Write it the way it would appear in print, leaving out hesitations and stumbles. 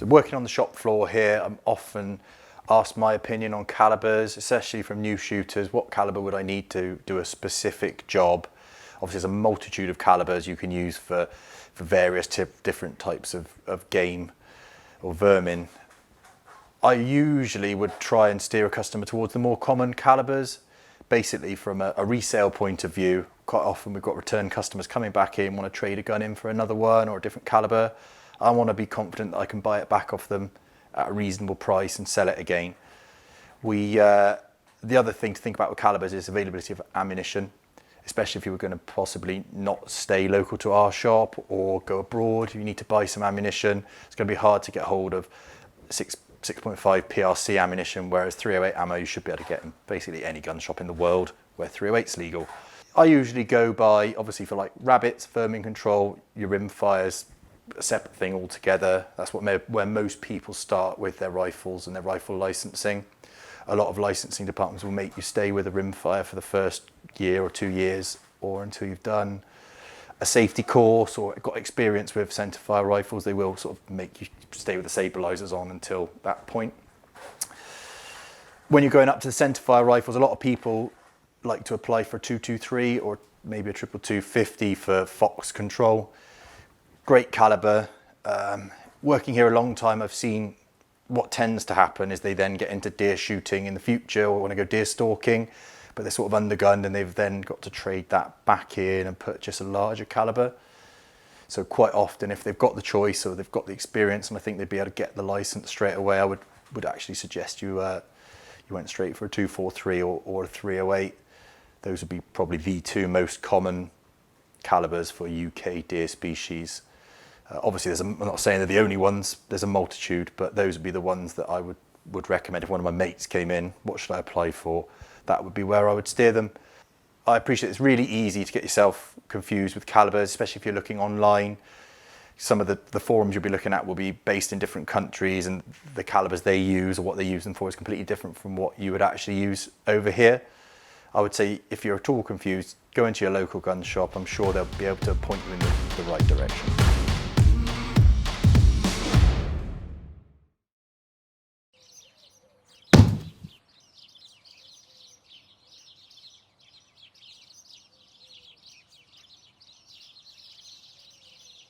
So working on the shop floor here, I'm often asked my opinion on calibers, especially from new shooters. What caliber would I need to do a specific job? Obviously there's a multitude of calibers you can use for various different types of game or vermin. I usually would try and steer a customer towards the more common calibers. Basically from a resale point of view, quite often we've got return customers coming back in, want to trade a gun in for another one or a different caliber. I want to be confident that I can buy it back off them at a reasonable price and sell it again. The other thing to think about with calibers is availability of ammunition, especially if you were going to possibly not stay local to our shop or go abroad. You need to buy some ammunition. It's going to be hard to get hold of 6.5 PRC ammunition, whereas 308 ammo you should be able to get in basically any gun shop in the world where 308's legal. I usually go by, obviously for like rabbits, vermin control, your rim fires, a separate thing altogether. That's where most people start with their rifles and their rifle licensing. A lot of licensing departments will make you stay with a rimfire for the first year or 2 years, or until you've done a safety course or got experience with centerfire rifles. They will sort of make you stay with the stabilizers on until that point. When you're going up to the centerfire rifles, a lot of people like to apply for a 223 or maybe a 222-50 for fox control. Great caliber. Working here a long time, I've seen what tends to happen is they then get into deer shooting in the future or want to go deer stalking, but they're sort of undergunned and they've then got to trade that back in and purchase a larger caliber. So quite often, if they've got the choice or they've got the experience and I think they'd be able to get the license straight away, I would actually suggest you went straight for a 243 or a 308. Those would be probably the two most common calibers for UK deer species. Obviously, I'm not saying they're the only ones, there's a multitude, but those would be the ones that I would recommend. If one of my mates came in, what should I apply for? That would be where I would steer them. I appreciate it's really easy to get yourself confused with calibers, especially if you're looking online. Some of the forums you'll be looking at will be based in different countries and the calibers they use or what they use them for is completely different from what you would actually use over here. I would say if you're at all confused, go into your local gun shop. I'm sure they'll be able to point you in the right direction.